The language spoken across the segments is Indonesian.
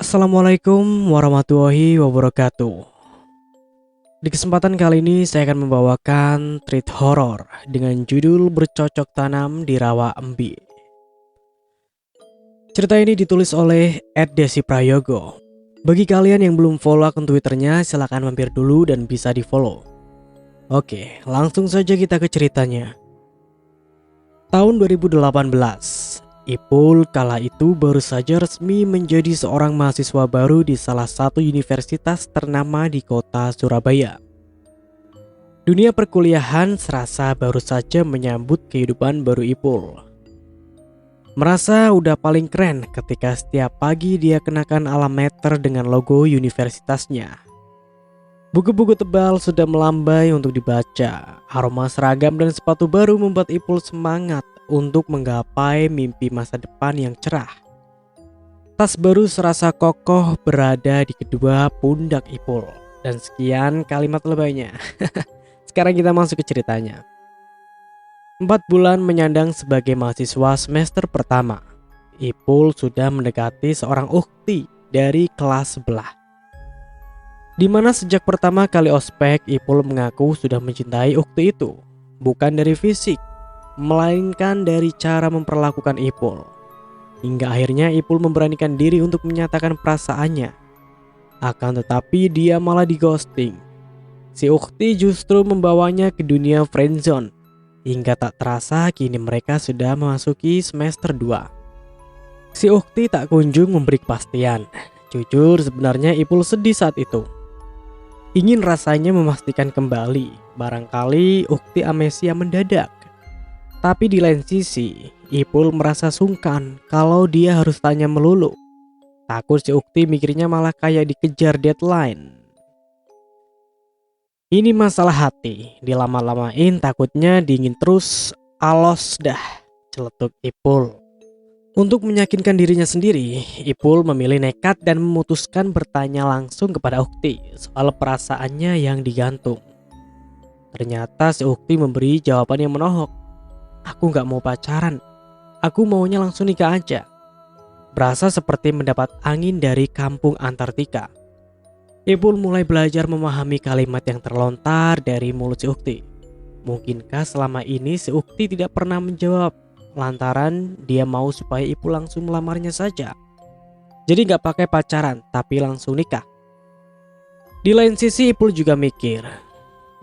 Assalamualaikum warahmatullahi wabarakatuh. Di kesempatan kali ini saya akan membawakan treat horor dengan judul Bercocok Tanam di Rawa Embi. Cerita ini ditulis oleh @desiprayogo. Bagi kalian yang belum follow akun Twitternya, silahkan mampir dulu dan bisa di follow. Oke, langsung saja kita ke ceritanya. Tahun 2018, Ipul kala itu baru saja resmi menjadi seorang mahasiswa baru di salah satu universitas ternama di kota Surabaya. Dunia perkuliahan serasa baru saja menyambut kehidupan baru Ipul. Merasa udah paling keren ketika setiap pagi dia kenakan alameter dengan logo universitasnya. Buku-buku tebal sudah melambai untuk dibaca. Aroma seragam dan sepatu baru membuat Ipul semangat untuk menggapai mimpi masa depan yang cerah. Tas baru serasa kokoh berada di kedua pundak Ipul. Dan sekian kalimat lebaynya. Sekarang kita masuk ke ceritanya. 4 bulan menyandang sebagai mahasiswa semester pertama, Ipul sudah mendekati seorang ukti dari kelas sebelah. Di mana sejak pertama kali ospek, Ipul mengaku sudah mencintai ukti itu. Bukan dari fisik, melainkan dari cara memperlakukan Ipul. Hingga akhirnya Ipul memberanikan diri untuk menyatakan perasaannya. Akan tetapi dia malah di-ghosting. Si ukti justru membawanya ke dunia friendzone. Hingga tak terasa kini mereka sudah memasuki semester 2. Si ukti tak kunjung memberi kepastian. Jujur sebenarnya Ipul sedih saat itu. Ingin rasanya memastikan kembali, barangkali ukti amnesia mendadak. Tapi di lain sisi, Ipul merasa sungkan kalau dia harus tanya melulu. Takut si ukti mikirnya malah kayak dikejar deadline. Ini masalah hati, dilama-lamain takutnya dingin terus, alos dah, celetuk Ipul. Untuk meyakinkan dirinya sendiri, Ipul memilih nekat dan memutuskan bertanya langsung kepada ukti soal perasaannya yang digantung. Ternyata si ukti memberi jawaban yang menohok. Aku gak mau pacaran, aku maunya langsung nikah aja. Berasa seperti mendapat angin dari kampung Antartika. Ipul mulai belajar memahami kalimat yang terlontar dari mulut si ukti. Mungkinkah selama ini si ukti tidak pernah menjawab, lantaran dia mau supaya Ipul langsung melamarnya saja. Jadi gak pakai pacaran, tapi langsung nikah. Di lain sisi Ipul juga mikir,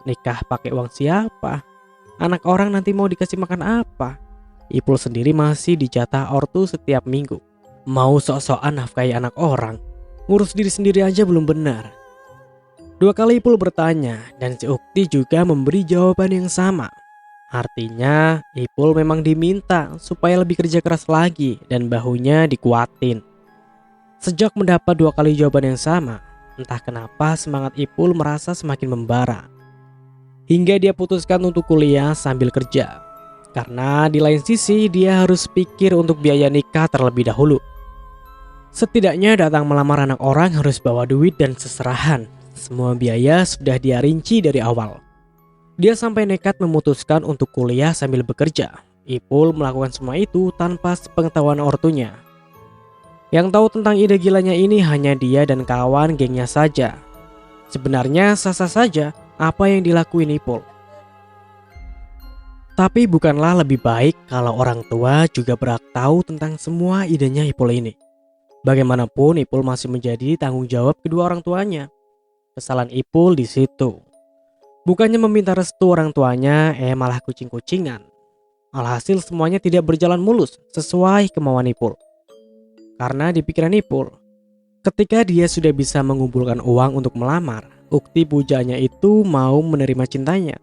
nikah pakai uang siapa? Anak orang nanti mau dikasih makan apa? Ipul sendiri masih dijatah ortu setiap minggu. Mau sok-sokan nafkahi anak orang, ngurus diri sendiri aja belum benar. 2 kali Ipul bertanya dan si ukti juga memberi jawaban yang sama. Artinya Ipul memang diminta supaya lebih kerja keras lagi dan bahunya dikuatin. Sejak mendapat 2 kali jawaban yang sama, entah kenapa semangat Ipul merasa semakin membara. Hingga dia putuskan untuk kuliah sambil kerja. Karena di lain sisi dia harus pikir untuk biaya nikah terlebih dahulu. Setidaknya datang melamar anak orang harus bawa duit dan seserahan. Semua biaya sudah dia rinci dari awal. Dia sampai nekat memutuskan untuk kuliah sambil bekerja. Ipul melakukan semua itu tanpa sepengetahuan ortunya. Yang tahu tentang ide gilanya ini hanya dia dan kawan gengnya saja. Sebenarnya sah-sah saja apa yang dilakuin Ipul. Tapi bukanlah lebih baik kalau orang tua juga berhak tahu tentang semua idenya Ipul ini. Bagaimanapun Ipul masih menjadi tanggung jawab kedua orang tuanya. Kesalahan Ipul di situ. Bukannya meminta restu orang tuanya, malah kucing-kucingan. Alhasil semuanya tidak berjalan mulus sesuai kemauan Ipul. Karena di pikiran Ipul, ketika dia sudah bisa mengumpulkan uang untuk melamar, ukti pujanya itu mau menerima cintanya.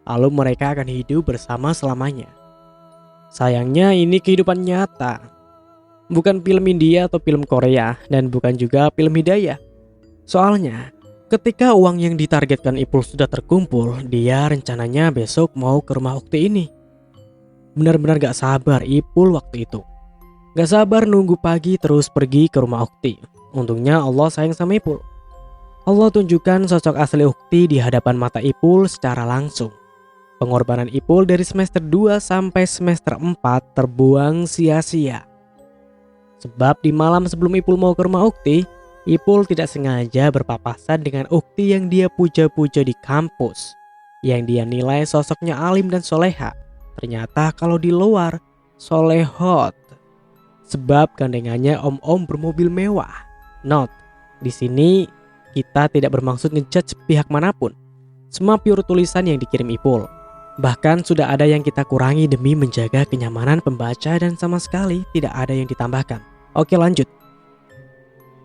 Lalu mereka akan hidup bersama selamanya. Sayangnya ini kehidupan nyata. Bukan film India atau film Korea dan bukan juga film Hidayah. Soalnya ketika uang yang ditargetkan Ipul sudah terkumpul, dia rencananya besok mau ke rumah ukti ini. Benar-benar gak sabar Ipul waktu itu. Gak sabar nunggu pagi terus pergi ke rumah ukti. Untungnya Allah sayang sama Ipul. Allah tunjukkan sosok asli ukti di hadapan mata Ipul secara langsung. Pengorbanan Ipul dari semester 2 sampai semester 4 terbuang sia-sia. Sebab di malam sebelum Ipul mau ke rumah ukti, Ipul tidak sengaja berpapasan dengan Ukti yang dia puja-puja di kampus, yang dia nilai sosoknya alim dan soleha. Ternyata kalau di luar, solehot. Sebab gandengannya om-om bermobil mewah. Note, di sini kita tidak bermaksud ngejudge pihak manapun. Semua pure tulisan yang dikirim Ipul. Bahkan sudah ada yang kita kurangi demi menjaga kenyamanan pembaca dan sama sekali tidak ada yang ditambahkan. Oke, lanjut.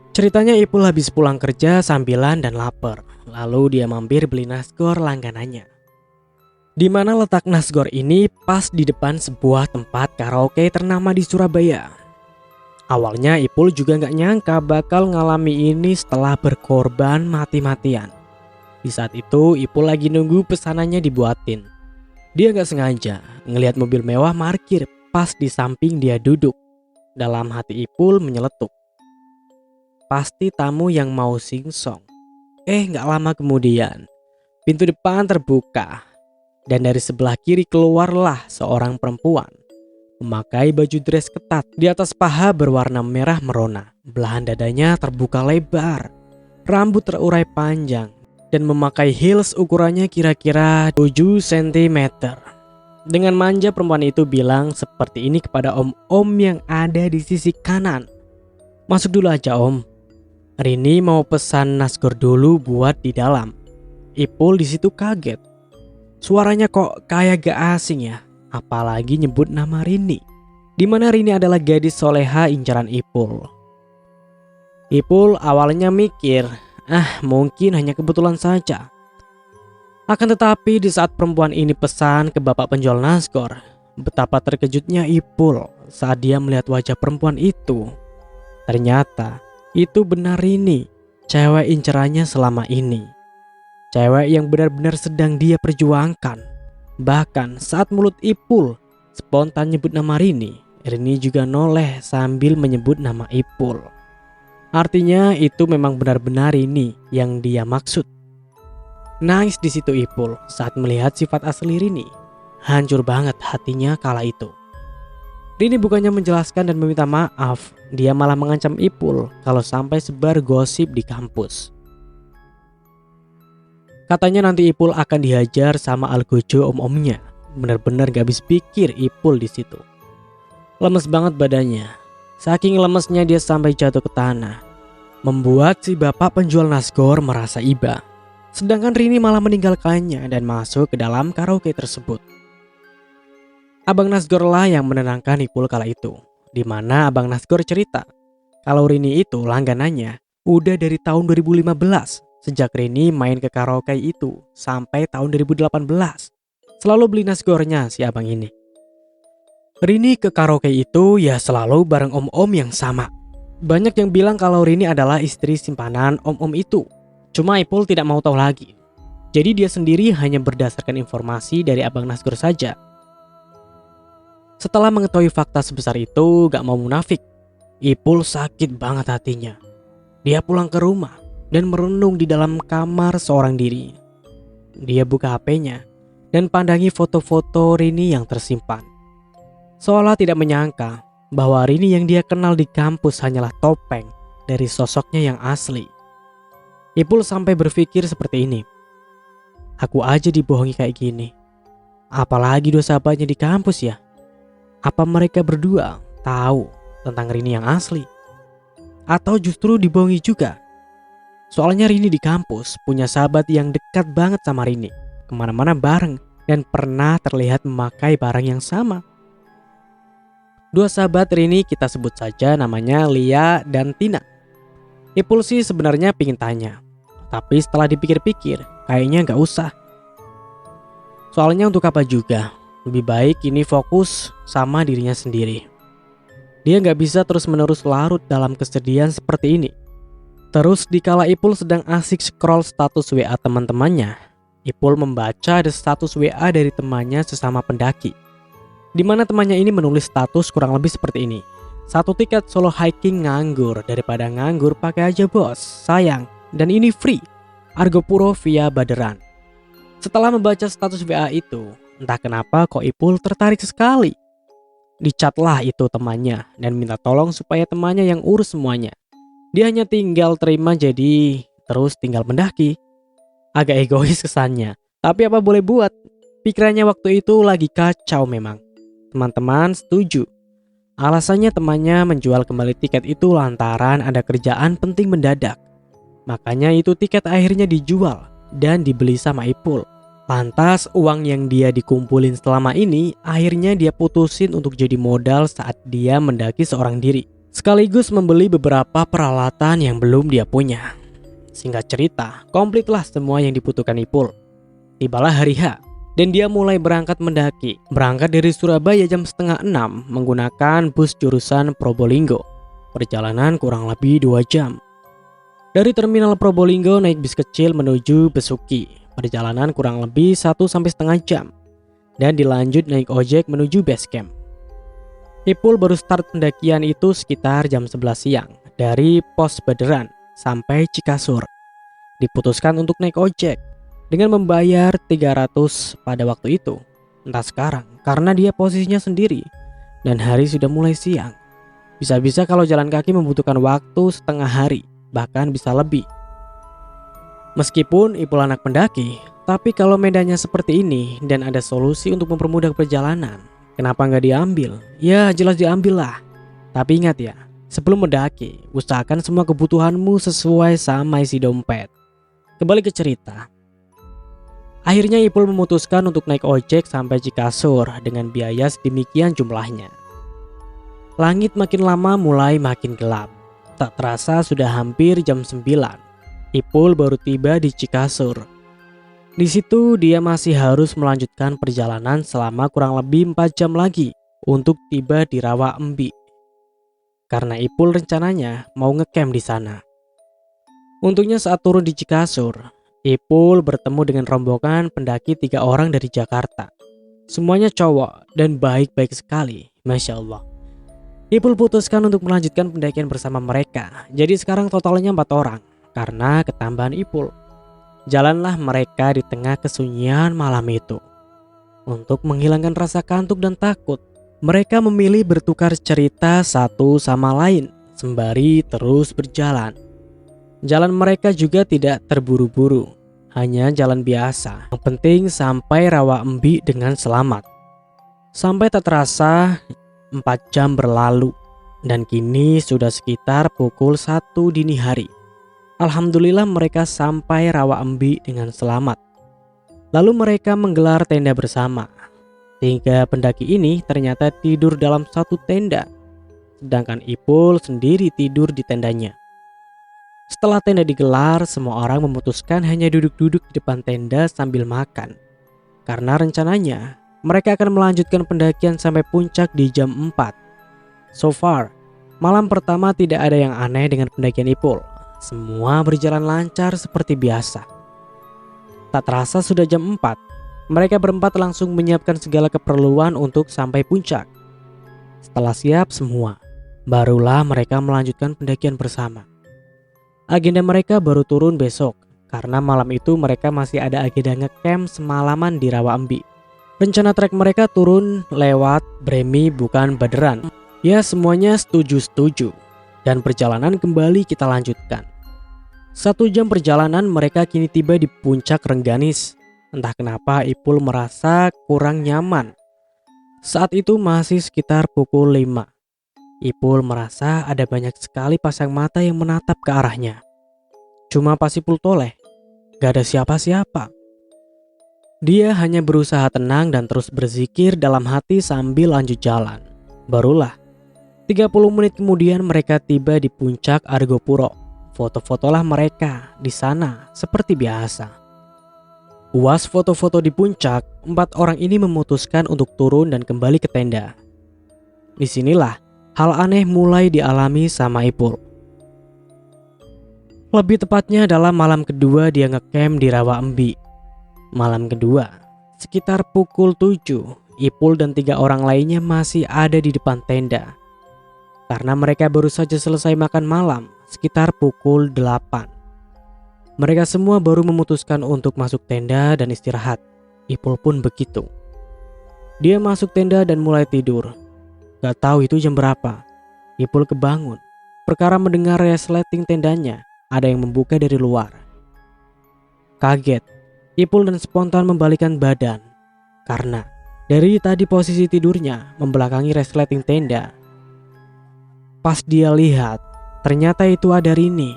Ceritanya Ipul habis pulang kerja sambilan dan lapar. Lalu dia mampir beli nasgor langganannya. Di mana letak nasgor ini pas di depan sebuah tempat karaoke ternama di Surabaya. Awalnya Ipul juga nggak nyangka bakal ngalami ini setelah berkorban mati-matian. Di saat itu Ipul lagi nunggu pesanannya dibuatin. Dia nggak sengaja ngelihat mobil mewah parkir pas di samping dia duduk. Dalam hati Ipul menyeletuk. Pasti tamu yang mau singsong. Nggak lama kemudian, pintu depan terbuka. Dan dari sebelah kiri keluarlah seorang perempuan. Memakai baju dress ketat, di atas paha berwarna merah merona. Belahan dadanya terbuka lebar. Rambut terurai panjang. Dan memakai heels ukurannya kira-kira 7 cm. Dengan manja perempuan itu bilang seperti ini kepada om-om yang ada di sisi kanan. Masuk dulu aja om. Rini mau pesan nasgor dulu buat di dalam. Ipul di situ kaget. Suaranya kok kayak gak asing ya. Apalagi nyebut nama Rini. Dimana Rini adalah gadis soleha incaran Ipul. Ipul awalnya mikir, mungkin hanya kebetulan saja. Akan tetapi di saat perempuan ini pesan ke bapak penjual nasgor, betapa terkejutnya Ipul saat dia melihat wajah perempuan itu. Ternyata itu benar Rini, cewek incerannya selama ini. Cewek yang benar-benar sedang dia perjuangkan. Bahkan saat mulut Ipul spontan nyebut nama Rini, Rini juga noleh sambil menyebut nama Ipul. Artinya itu memang benar-benar Rini yang dia maksud. Nangis di situ Ipul saat melihat sifat asli Rini. Hancur banget hatinya kala itu. Rini bukannya menjelaskan dan meminta maaf, dia malah mengancam Ipul kalau sampai sebar gosip di kampus. Katanya nanti Ipul akan dihajar sama algojo om-omnya. Benar-benar gak habis pikir Ipul di situ. Lemes banget badannya. Saking lemesnya dia sampai jatuh ke tanah. Membuat si bapak penjual nasgor merasa iba. Sedangkan Rini malah meninggalkannya dan masuk ke dalam karaoke tersebut. Abang nasgor lah yang menenangkan Ipul kala itu. Dimana abang nasgor cerita kalau Rini itu langganannya udah dari tahun 2015. Sejak Rini main ke karaoke itu sampai tahun 2018. Selalu beli nasgornya si abang ini. Rini ke karaoke itu ya selalu bareng om-om yang sama. Banyak yang bilang kalau Rini adalah istri simpanan om-om itu. Cuma Ipul tidak mau tahu lagi. Jadi dia sendiri hanya berdasarkan informasi dari abang nasgor saja. Setelah mengetahui fakta sebesar itu gak mau munafik, Ipul sakit banget hatinya. Dia pulang ke rumah dan merenung di dalam kamar seorang diri. Dia buka HP-nya dan pandangi foto-foto Rini yang tersimpan. Seolah tidak menyangka bahwa Rini yang dia kenal di kampus hanyalah topeng dari sosoknya yang asli. Ipul sampai berpikir seperti ini. Aku aja dibohongi kayak gini. Apalagi dua sahabatnya di kampus ya. Apa mereka berdua tahu tentang Rini yang asli? Atau justru dibohongi juga? Soalnya Rini di kampus punya sahabat yang dekat banget sama Rini. Kemana-mana bareng dan pernah terlihat memakai barang yang sama. Dua sahabat Rini kita sebut saja namanya Lia dan Tina. Ipul sih sebenarnya pingin tanya. Tapi setelah dipikir-pikir kayaknya gak usah. Soalnya untuk apa juga. Lebih baik ini fokus sama dirinya sendiri. Dia gak bisa terus-menerus larut dalam kesedihan seperti ini. Terus dikala Ipul sedang asik scroll status WA teman-temannya, Ipul membaca ada status WA dari temannya sesama pendaki. Di mana temannya ini menulis status kurang lebih seperti ini. 1 tiket solo hiking nganggur daripada nganggur pakai aja bos, sayang. Dan ini free, Argopuro via Baderan. Setelah membaca status WA itu, entah kenapa kok Ipul tertarik sekali. Dicatlah itu temannya dan minta tolong supaya temannya yang urus semuanya. Dia hanya tinggal terima jadi terus tinggal mendaki. Agak egois kesannya, tapi apa boleh buat. Pikirannya waktu itu lagi kacau memang. Teman-teman setuju. Alasannya temannya menjual kembali tiket itu lantaran ada kerjaan penting mendadak. Makanya itu tiket akhirnya dijual dan dibeli sama Ipul. Lantas uang yang dia dikumpulin selama ini akhirnya dia putusin untuk jadi modal saat dia mendaki seorang diri. Sekaligus membeli beberapa peralatan yang belum dia punya. Singkat cerita, komplitlah semua yang dibutuhkan Ipul. Tibalah hari H dan dia mulai berangkat mendaki. Berangkat dari Surabaya jam setengah 6 menggunakan bus jurusan Probolinggo. Perjalanan kurang lebih 2 jam. Dari terminal Probolinggo naik bis kecil menuju Besuki. Perjalanan kurang lebih 1,5 jam. Dan dilanjut naik ojek menuju base camp. Ipul baru start pendakian itu sekitar jam 11 siang. Dari pos Baderan sampai Cikasur. Diputuskan untuk naik ojek dengan membayar 300 pada waktu itu. Entah sekarang karena dia posisinya sendiri dan hari sudah mulai siang. Bisa-bisa kalau jalan kaki membutuhkan waktu setengah hari, bahkan bisa lebih. Meskipun Ipul anak pendaki, tapi kalau medannya seperti ini dan ada solusi untuk mempermudah perjalanan, kenapa nggak diambil? Ya jelas diambil lah. Tapi ingat ya, sebelum mendaki, usahakan semua kebutuhanmu sesuai sama isi dompet. Kembali ke cerita. Akhirnya Ipul memutuskan untuk naik ojek sampai Cikasur dengan biaya sedemikian jumlahnya. Langit makin lama mulai makin gelap. Tak terasa sudah hampir jam 9. Ipul baru tiba di Cikasur. Di situ dia masih harus melanjutkan perjalanan selama kurang lebih 4 jam lagi untuk tiba di Rawa Embi. Karena Ipul rencananya mau ngecamp di sana. Untungnya saat turun di Cikasur, Ipul bertemu dengan rombongan pendaki 3 orang dari Jakarta. Semuanya cowok dan baik-baik sekali, Masya Allah. Ipul putuskan untuk melanjutkan pendakian bersama mereka. Jadi sekarang totalnya 4 orang karena ketambahan Ipul. Jalanlah mereka di tengah kesunyian malam itu. Untuk menghilangkan rasa kantuk dan takut, mereka memilih bertukar cerita satu sama lain sembari terus berjalan. Jalan mereka juga tidak terburu-buru, hanya jalan biasa. Yang penting sampai Rawa Embi dengan selamat. Sampai tak terasa 4 jam berlalu dan kini sudah sekitar pukul 1 dini hari. Alhamdulillah mereka sampai Rawa Embi dengan selamat. Lalu mereka menggelar tenda bersama. 3 pendaki ini ternyata tidur dalam satu tenda, sedangkan Ipul sendiri tidur di tendanya. Setelah tenda digelar, semua orang memutuskan hanya duduk-duduk di depan tenda sambil makan. Karena rencananya mereka akan melanjutkan pendakian sampai puncak di jam 4. So far, malam pertama tidak ada yang aneh dengan pendakian Ipul. Semua berjalan lancar seperti biasa. Tak terasa sudah jam 4. Mereka berempat langsung menyiapkan segala keperluan untuk sampai puncak. Setelah siap semua, barulah mereka melanjutkan pendakian bersama. Agenda mereka baru turun besok, karena malam itu mereka masih ada agenda ngecamp semalaman di Rawa Embi. Rencana trek mereka turun lewat Bremi bukan Baderan. Ya semuanya setuju-setuju. Dan perjalanan kembali kita lanjutkan. 1 jam perjalanan mereka kini tiba di puncak Rengganis. Entah kenapa Ipul merasa kurang nyaman. Saat itu masih sekitar pukul 5. Ipul merasa ada banyak sekali pasang mata yang menatap ke arahnya. Cuma pas Ipul toleh, gak ada siapa-siapa. Dia hanya berusaha tenang dan terus berzikir dalam hati sambil lanjut jalan. Barulah 30 menit kemudian mereka tiba di puncak Argopuro. Foto-fotolah mereka di sana seperti biasa. Puas foto-foto di puncak, 4 orang ini memutuskan untuk turun dan kembali ke tenda. Disinilah hal aneh mulai dialami sama Ipul. Lebih tepatnya adalah malam kedua dia ngecamp di Rawa Embi. Malam kedua, sekitar pukul 7, Ipul dan 3 orang lainnya masih ada di depan tenda. Karena mereka baru saja selesai makan malam sekitar pukul 8. Mereka semua baru memutuskan untuk masuk tenda dan istirahat. Ipul pun begitu. Dia masuk tenda dan mulai tidur. Gak tahu itu jam berapa. Ipul kebangun. perkara mendengar resleting tendanya ada yang membuka dari luar. Kaget, Ipul dan spontan membalikkan badan karena dari tadi posisi tidurnya membelakangi resleting tenda. Pas dia lihat, ternyata itu ada Rini.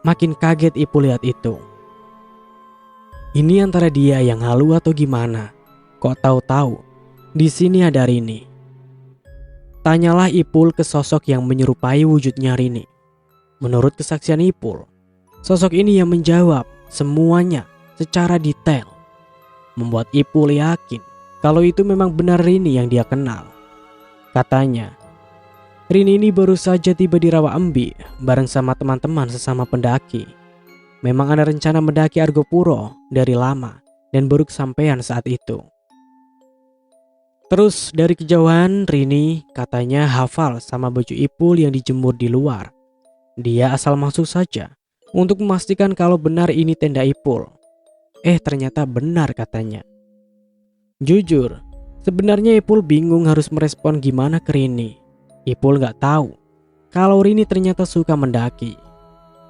Makin kaget Ipul lihat itu. Ini antara dia yang halu atau gimana? Kok tahu-tahu di sini ada Rini? Tanyalah Ipul ke sosok yang menyerupai wujudnya Rini. Menurut kesaksian Ipul, sosok ini yang menjawab semuanya secara detail, membuat Ipul yakin kalau itu memang benar Rini yang dia kenal. Katanya, Rini ini baru saja tiba di Rawa Embi bareng sama teman-teman sesama pendaki. Memang ada rencana mendaki Argopuro dari lama dan baru kesampaian saat itu. Terus dari kejauhan Rini katanya hafal sama baju Ipul yang dijemur di luar. Dia asal masuk saja untuk memastikan kalau benar ini tenda Ipul. Ternyata benar katanya. Jujur, sebenarnya Ipul bingung harus merespon gimana ke Rini. Ipul gak tahu kalau Rini ternyata suka mendaki.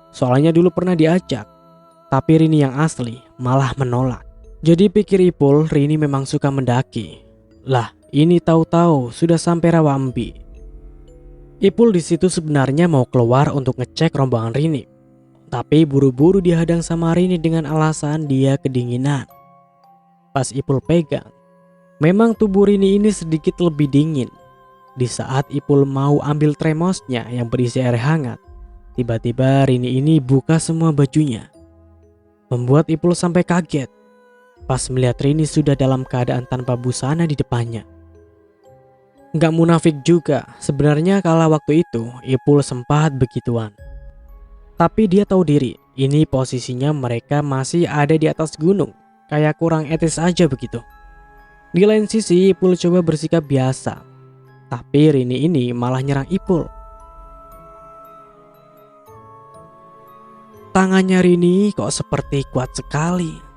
Soalnya dulu pernah diajak, tapi Rini yang asli malah menolak. Jadi pikir Ipul Rini memang suka mendaki. Lah, ini tahu-tahu sudah sampai Rawa Embi. Ipul di situ sebenarnya mau keluar untuk ngecek rombongan Rini, tapi buru-buru dihadang sama Rini dengan alasan dia kedinginan. Pas Ipul pegang, memang tubuh Rini ini sedikit lebih dingin. Di saat Ipul mau ambil termosnya yang berisi air hangat, tiba-tiba Rini ini buka semua bajunya, membuat Ipul sampai kaget pas melihat Rini sudah dalam keadaan tanpa busana di depannya. Gak munafik juga, sebenarnya kala waktu itu Ipul sempat begituan. Tapi dia tahu diri, ini posisinya mereka masih ada di atas gunung, kayak kurang etis aja begitu. Di lain sisi Ipul coba bersikap biasa, tapi Rini ini malah nyerang Ipul. Tangannya Rini kok seperti kuat sekali.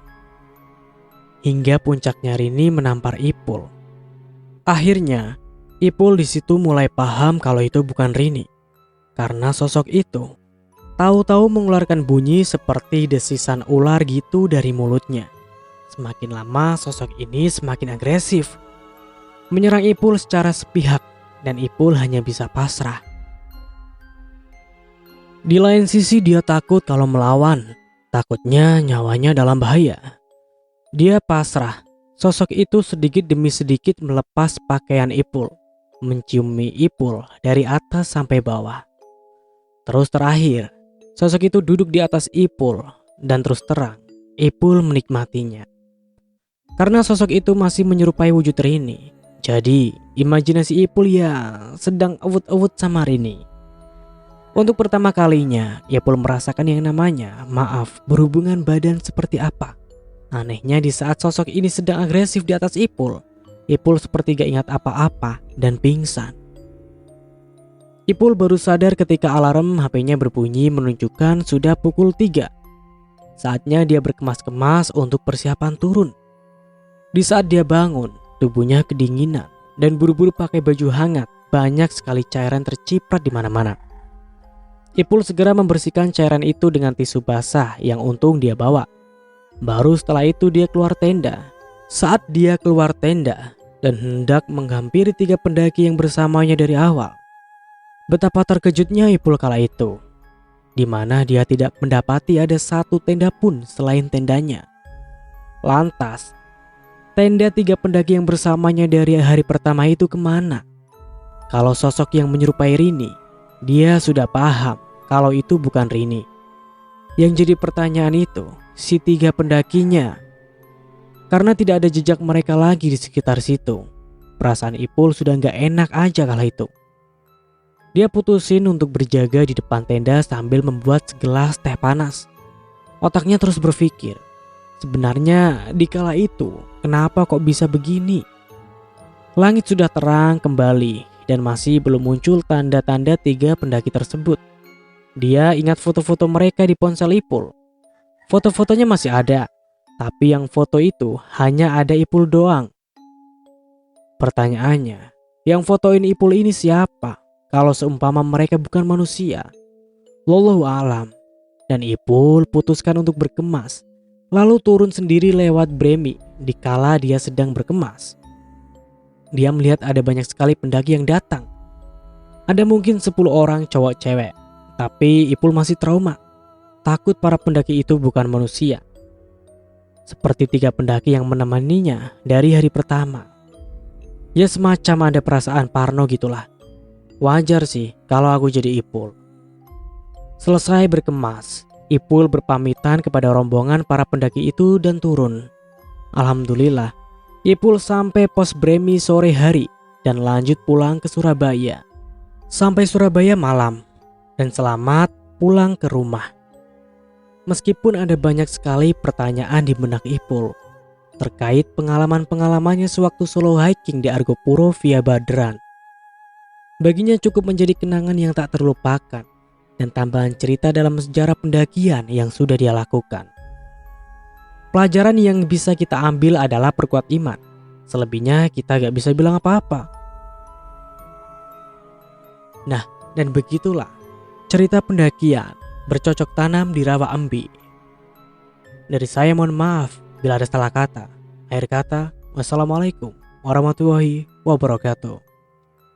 Hingga puncaknya Rini menampar Ipul. Akhirnya, Ipul di situ mulai paham kalau itu bukan Rini. Karena sosok itu tahu-tahu mengeluarkan bunyi seperti desisan ular gitu dari mulutnya. Semakin lama sosok ini semakin agresif, menyerang Ipul secara sepihak dan Ipul hanya bisa pasrah. Di lain sisi dia takut kalau melawan, takutnya nyawanya dalam bahaya. Dia pasrah. Sosok itu sedikit demi sedikit melepas pakaian Ipul, menciumi Ipul dari atas sampai bawah. Terus terakhir, sosok itu duduk di atas Ipul dan terus terang, Ipul menikmatinya. Karena sosok itu masih menyerupai wujud Rini, jadi imajinasi Ipul ya sedang awut-awut sama Rini. Untuk pertama kalinya, Ipul merasakan yang namanya maaf berhubungan badan seperti apa. Anehnya di saat sosok ini sedang agresif di atas Ipul, Ipul seperti gak ingat apa-apa dan pingsan. Ipul baru sadar ketika alarm HP-nya berbunyi menunjukkan sudah pukul 3. Saatnya dia berkemas-kemas untuk persiapan turun. Di saat dia bangun, tubuhnya kedinginan dan buru-buru pakai baju hangat. Banyak sekali cairan terciprat di mana-mana. Ipul segera membersihkan cairan itu dengan tisu basah yang untung dia bawa. Baru setelah itu dia keluar tenda. Saat dia keluar tenda dan hendak menghampiri 3 pendaki yang bersamanya dari awal, betapa terkejutnya Ipul kala itu, di mana dia tidak mendapati ada satu tenda pun selain tendanya. Lantas, tenda 3 pendaki yang bersamanya dari hari pertama itu kemana? Kalau sosok yang menyerupai Rini, dia sudah paham kalau itu bukan Rini. Yang jadi pertanyaan itu, si 3 pendakinya. Karena tidak ada jejak mereka lagi di sekitar situ, perasaan Ipul sudah gak enak aja kala itu. Dia putusin untuk berjaga di depan tenda sambil membuat segelas teh panas. Otaknya terus berpikir, sebenarnya di kala itu kenapa kok bisa begini? Langit sudah terang kembali dan masih belum muncul tanda-tanda 3 pendaki tersebut. Dia ingat foto-foto mereka di ponsel Ipul. Foto-fotonya masih ada, tapi yang foto itu hanya ada Ipul doang. Pertanyaannya, yang fotoin Ipul ini siapa? kalau seumpama mereka bukan manusia. Wallahu alam. Dan Ipul putuskan untuk berkemas, lalu turun sendiri lewat Bremi dikala dia sedang berkemas. Dia melihat ada banyak sekali pendaki yang datang. Ada mungkin 10 orang cowok cewek, tapi Ipul masih trauma. Takut para pendaki itu bukan manusia. Seperti 3 pendaki yang menemaninya dari hari pertama. Ya semacam ada perasaan parno gitulah. Wajar sih kalau aku jadi Ipul. Selesai berkemas, Ipul berpamitan kepada rombongan para pendaki itu dan turun. Alhamdulillah, Ipul sampai pos Bremi sore hari dan lanjut pulang ke Surabaya. Sampai Surabaya malam dan selamat pulang ke rumah. Meskipun ada banyak sekali pertanyaan di benak Ipul terkait pengalaman-pengalamannya sewaktu solo hiking di Argopuro via Badran. Baginya cukup menjadi kenangan yang tak terlupakan dan tambahan cerita dalam sejarah pendakian yang sudah dia lakukan. Pelajaran yang bisa kita ambil adalah perkuat iman. Selebihnya kita gak bisa bilang apa-apa. Nah, dan begitulah cerita pendakian bercocok tanam di Rawa Embi. Dari saya mohon maaf bila ada salah kata. Akhir kata, wassalamualaikum warahmatullahi wabarakatuh.